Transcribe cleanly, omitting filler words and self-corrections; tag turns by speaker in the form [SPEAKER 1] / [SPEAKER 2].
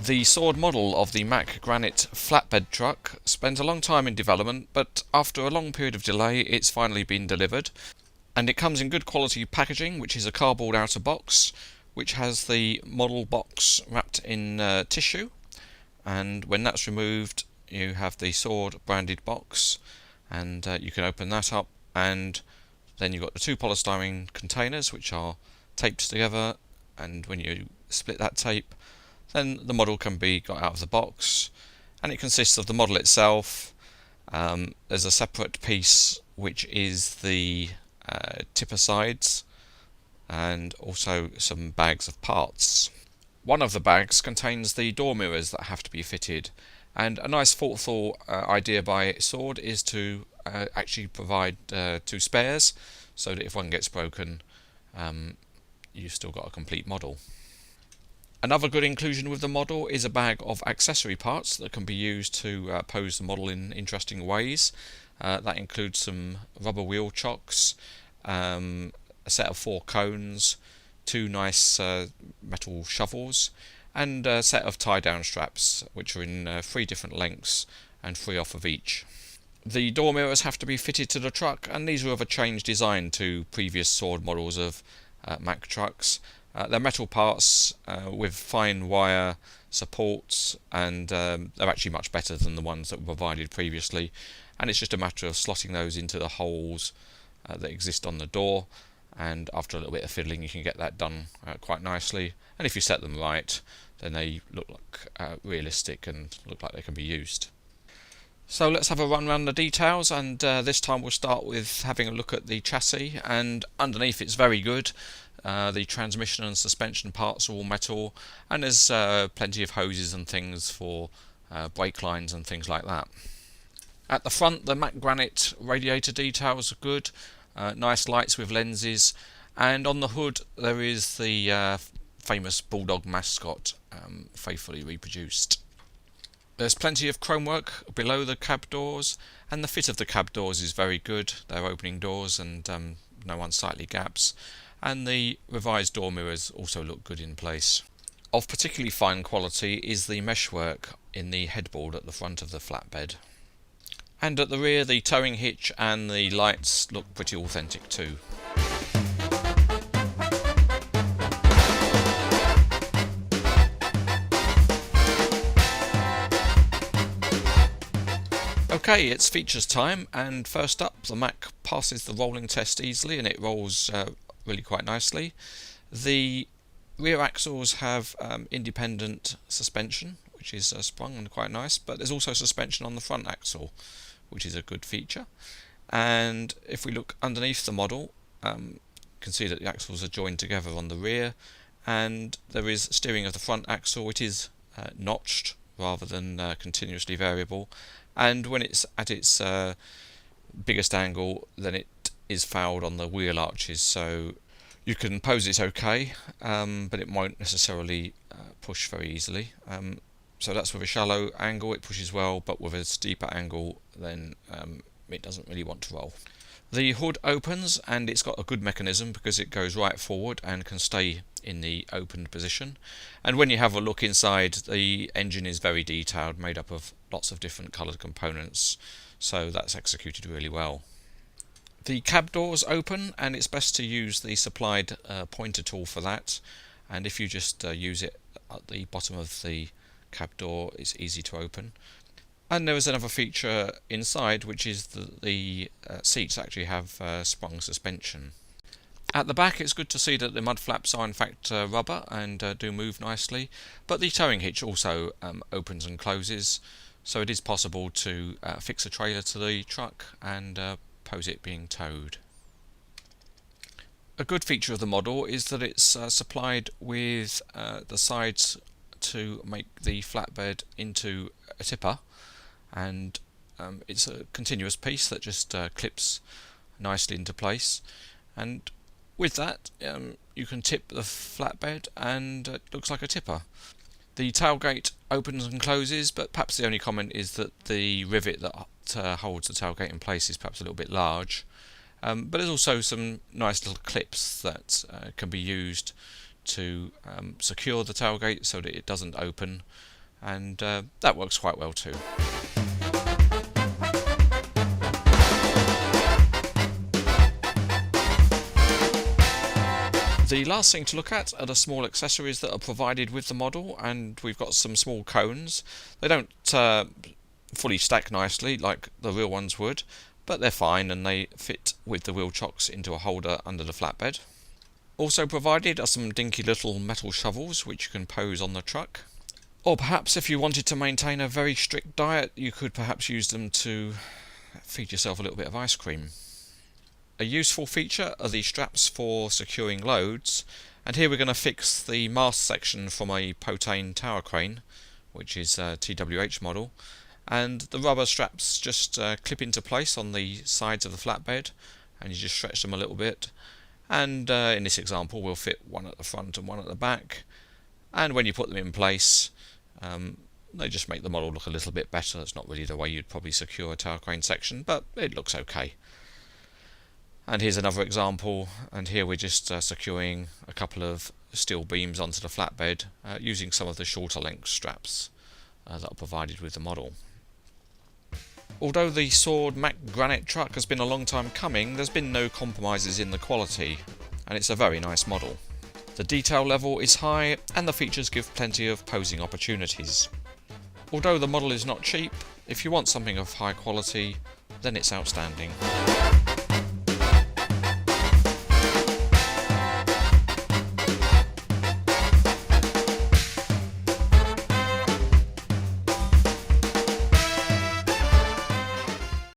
[SPEAKER 1] The sword model of the Mack Granite Flatbed truck spent a long time in development, but after a long period of delay it's finally been delivered, and it comes in good quality packaging, which is a cardboard outer box which has the model box wrapped in tissue, and when that's removed you have the sword branded box, and you can open that up, and then you've got the two polystyrene containers which are taped together, and when you split that tape then the model can be got out of the box, and it consists of the model itself. There's a separate piece which is the tipper sides, and also some bags of parts. One of the bags contains the door mirrors that have to be fitted, and a nice thoughtful idea by Sword is to actually provide two spares, so that if one gets broken you've still got a complete model. Another good inclusion with the model is a bag of accessory parts that can be used to pose the model in interesting ways. That includes some rubber wheel chocks, a set of 4 cones, 2 nice metal shovels, and a set of tie-down straps which are in 3 different lengths and 3 off of each. The door mirrors have to be fitted to the truck, and these are of a changed design to previous Sword models of Mack trucks. They're metal parts with fine wire supports, and they're actually much better than the ones that were provided previously, and it's just a matter of slotting those into the holes that exist on the door, and after a little bit of fiddling you can get that done quite nicely, and if you set them right then they look like realistic and look like they can be used. So let's have a run around the details, and this time we'll start with having a look at the chassis, and underneath it's very good. The transmission and suspension parts are all metal, and there's plenty of hoses and things for brake lines and things like that. At the front, the Mack Granite radiator details are good, nice lights with lenses, and on the hood there is the famous Bulldog mascot faithfully reproduced. There's plenty of chrome work below the cab doors, and the fit of the cab doors is very good. They're opening doors and no unsightly gaps, and the revised door mirrors also look good in place. Of particularly fine quality is the meshwork in the headboard at the front of the flatbed. And at the rear, the towing hitch and the lights look pretty authentic too. Okay, it's features time, and first up, the Mack passes the rolling test easily, and it rolls really quite nicely. The rear axles have independent suspension, which is sprung and quite nice, but there's also suspension on the front axle, which is a good feature. And if we look underneath the model, you can see that the axles are joined together on the rear, and there is steering of the front axle. It is notched rather than continuously variable, and when it's at its biggest angle then it is fouled on the wheel arches, so you can pose it okay, but it won't necessarily push very easily. So that's with a shallow angle it pushes well, but with a steeper angle then it doesn't really want to roll. The hood opens, and it's got a good mechanism because it goes right forward and can stay in the opened position, and when you have a look inside, the engine is very detailed, made up of lots of different coloured components, so that's executed really well. The cab doors open, and it's best to use the supplied pointer tool for that, and if you just use it at the bottom of the cab door it's easy to open. And there is another feature inside, which is that the seats actually have sprung suspension. At the back it's good to see that the mud flaps are in fact rubber and do move nicely, but the towing hitch also opens and closes, so it is possible to fix a trailer to the truck and pose it being towed. A good feature of the model is that it's supplied with the sides to make the flatbed into a tipper, and it's a continuous piece that just clips nicely into place, and with that you can tip the flatbed and it looks like a tipper. The tailgate opens and closes, but perhaps the only comment is that the rivet that holds the tailgate in place is perhaps a little bit large, but there's also some nice little clips that can be used to secure the tailgate so that it doesn't open, and that works quite well too. The last thing to look at are the small accessories that are provided with the model, and we've got some small cones. They don't fully stack nicely like the real ones would, but they're fine and they fit with the wheel chocks into a holder under the flatbed. Also provided are some dinky little metal shovels which you can pose on the truck. Or perhaps if you wanted to maintain a very strict diet, you could perhaps use them to feed yourself a little bit of ice cream. A useful feature are the straps for securing loads, and here we're going to fix the mast section from a Potane tower crane, which is a TWH model, and the rubber straps just clip into place on the sides of the flatbed, and you just stretch them a little bit, and in this example we'll fit one at the front and one at the back, and when you put them in place they just make the model look a little bit better. It's not really the way you'd probably secure a tower crane section, but it looks okay. And here's another example, and here we're just securing a couple of steel beams onto the flatbed using some of the shorter length straps that are provided with the model. Although the Sword Mack Granite truck has been a long time coming, there's been no compromises in the quality, and it's a very nice model. The detail level is high, and the features give plenty of posing opportunities. Although the model is not cheap, if you want something of high quality, then it's outstanding.